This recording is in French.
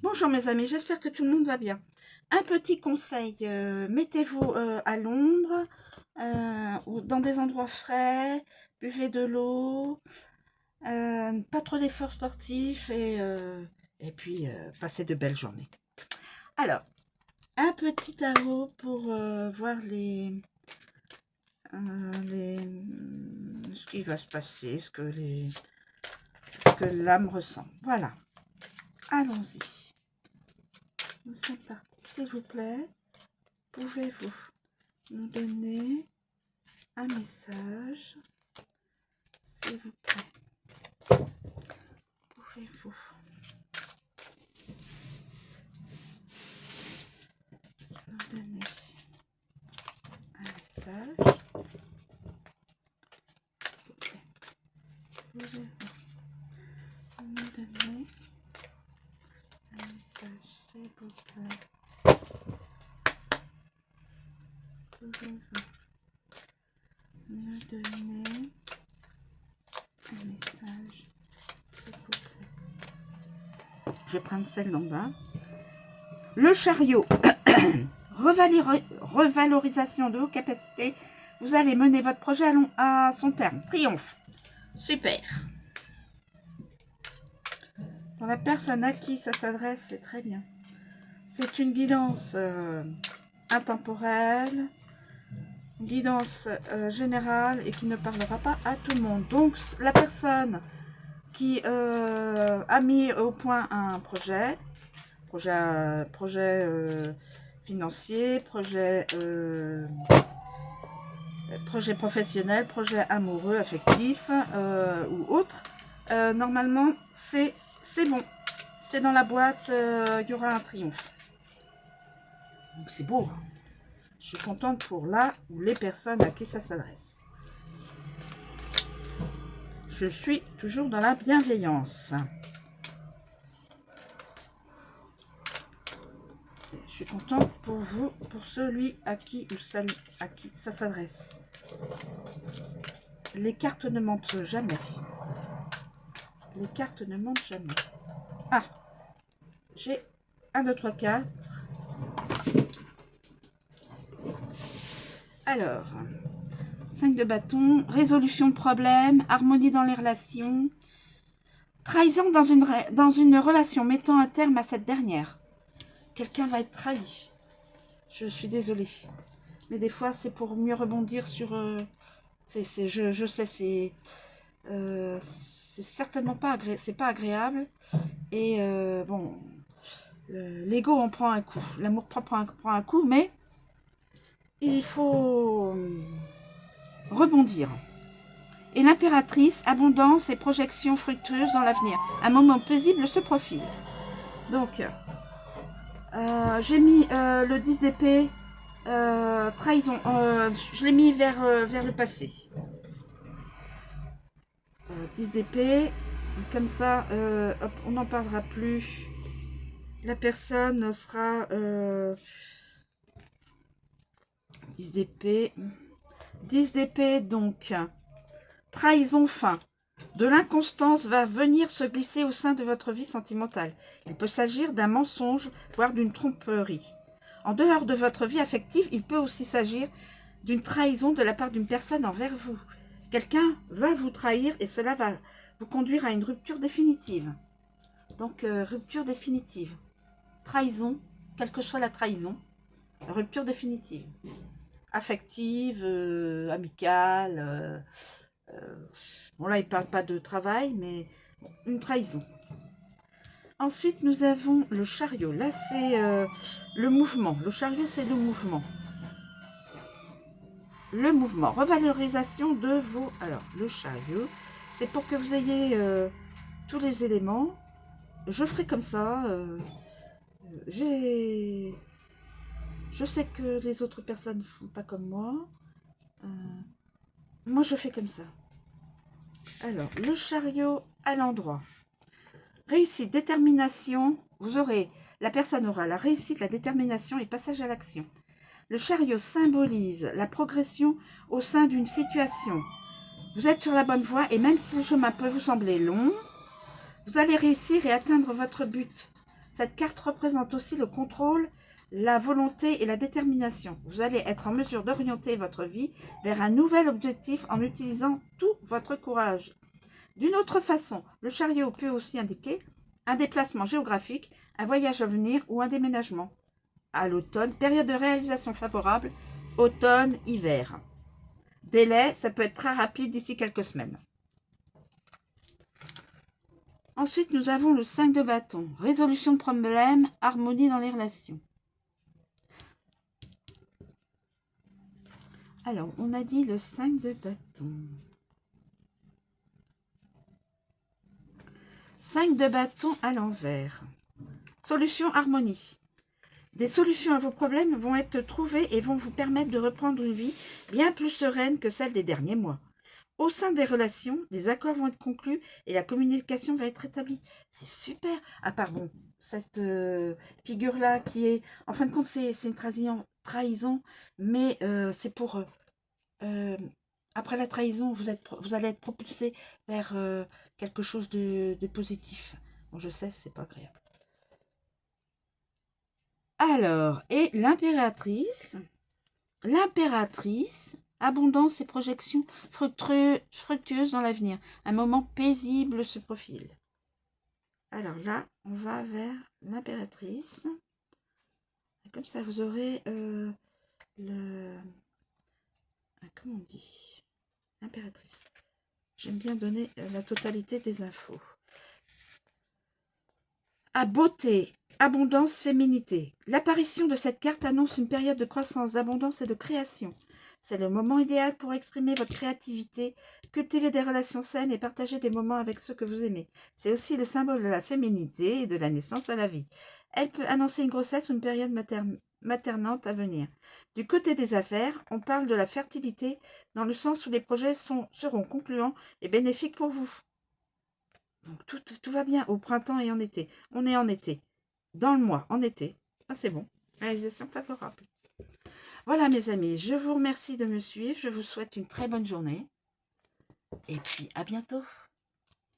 Bonjour mes amis, j'espère que tout le monde va bien. Un petit conseil, mettez-vous à l'ombre ou dans des endroits frais, buvez de l'eau, pas trop d'efforts sportifs et puis passez de belles journées. Alors, un petit tarot pour voir ce qui va se passer, ce que l'âme ressent. Voilà, allons-y. Nous sommes partis, s'il vous plaît. Pouvez-vous nous donner un message, s'il vous plaît? Pouvez-vous nous donner un message, s'il vous plaît? Pouvez-vous nous donner un message, s'il vous plaît? Pouvez-vous nous donner un message, s'il vous plaît? Je vais prendre celle d'en bas. Le chariot. Revalorisation de vos capacités. Vous allez mener votre projet à son terme. Triomphe. Super. Pour la personne à qui ça s'adresse, c'est très bien. C'est une guidance intemporelle, une guidance générale et qui ne parlera pas à tout le monde. Donc, la personne qui a mis au point un projet financier, projet professionnel, projet amoureux, affectif ou autre, normalement, c'est bon. C'est dans la boîte, il y aura un triomphe. Donc c'est beau. Je suis contente pour là ou les personnes à qui ça s'adresse. Je suis toujours dans la bienveillance. Je suis contente pour vous, pour celui à qui ça s'adresse. Les cartes ne mentent jamais. Les cartes ne mentent jamais. Ah, j'ai 1, 2, 3, 4. Alors, 5 de bâton, résolution de problème, harmonie dans les relations, trahison dans une relation mettant un terme à cette dernière. Quelqu'un va être trahi. Je suis désolée. Mais des fois, c'est pour mieux rebondir sur... je sais, c'est certainement pas agréable. Et bon, l'ego en prend un coup. L'amour propre prend un coup, mais il faut rebondir. Et l'impératrice, abondance et projection fructueuse dans l'avenir. Un moment paisible se profile. Donc, j'ai mis le 10 d'épée, trahison. Je l'ai mis vers le passé. 10 d'épée, comme ça, hop, on n'en parlera plus. La personne sera 10 d'épée. 10 d'épée, donc, trahison fin. De l'inconstance va venir se glisser au sein de votre vie sentimentale. Il peut s'agir d'un mensonge, voire d'une tromperie. En dehors de votre vie affective, il peut aussi s'agir d'une trahison de la part d'une personne envers vous. Quelqu'un va vous trahir et cela va vous conduire à une rupture définitive. Donc, rupture définitive. Trahison, quelle que soit la trahison. Rupture définitive. Affective, amicale. Bon, là, il ne parle pas de travail, mais une trahison. Ensuite, nous avons le chariot. Là, c'est le mouvement. Le chariot, c'est le mouvement. Le mouvement. Revalorisation de vos... Alors, le chariot, c'est pour que vous ayez tous les éléments. Je ferai comme ça. Je sais que les autres personnes ne font pas comme moi. Moi, je fais comme ça. Alors, le chariot à l'endroit. Réussite, détermination. La personne aura la réussite, la détermination et passage à l'action. Le chariot symbolise la progression au sein d'une situation. Vous êtes sur la bonne voie et même si le chemin peut vous sembler long, vous allez réussir et atteindre votre but. Cette carte représente aussi le contrôle, la volonté et la détermination. Vous allez être en mesure d'orienter votre vie vers un nouvel objectif en utilisant tout votre courage. D'une autre façon, le chariot peut aussi indiquer un déplacement géographique, un voyage à venir ou un déménagement. À l'automne, période de réalisation favorable, automne, hiver. Délai, ça peut être très rapide d'ici quelques semaines. Ensuite, nous avons le 5 de bâton. Résolution de problèmes, harmonie dans les relations. Alors, on a dit le 5 de bâton. 5 de bâton à l'envers. Solution harmonie. Des solutions à vos problèmes vont être trouvées et vont vous permettre de reprendre une vie bien plus sereine que celle des derniers mois. Au sein des relations, des accords vont être conclus et la communication va être établie. C'est super. À part, bon, cette figure-là qui est... En fin de compte, c'est une trahison, mais c'est pour... après la trahison, vous allez être propulsé vers quelque chose de positif. Bon, je sais, c'est pas agréable. Alors, et l'impératrice, abondance et projection fructueuse dans l'avenir. Un moment paisible se profile. Alors là, on va vers l'impératrice. Comme ça, vous aurez le... Comment on dit? L'impératrice. J'aime bien donner la totalité des infos. À beauté, abondance, féminité. L'apparition de cette carte annonce une période de croissance, d'abondance et de création. C'est le moment idéal pour exprimer votre créativité, cultiver des relations saines et partager des moments avec ceux que vous aimez. C'est aussi le symbole de la féminité et de la naissance à la vie. Elle peut annoncer une grossesse ou une période maternante à venir. Du côté des affaires, on parle de la fertilité dans le sens où les projets seront concluants et bénéfiques pour vous. Donc tout va bien au printemps et en été. On est en été. Dans le mois, en été. Ah, c'est bon. Réalisation favorable. Voilà mes amis, je vous remercie de me suivre. Je vous souhaite une très bonne journée. Et puis à bientôt.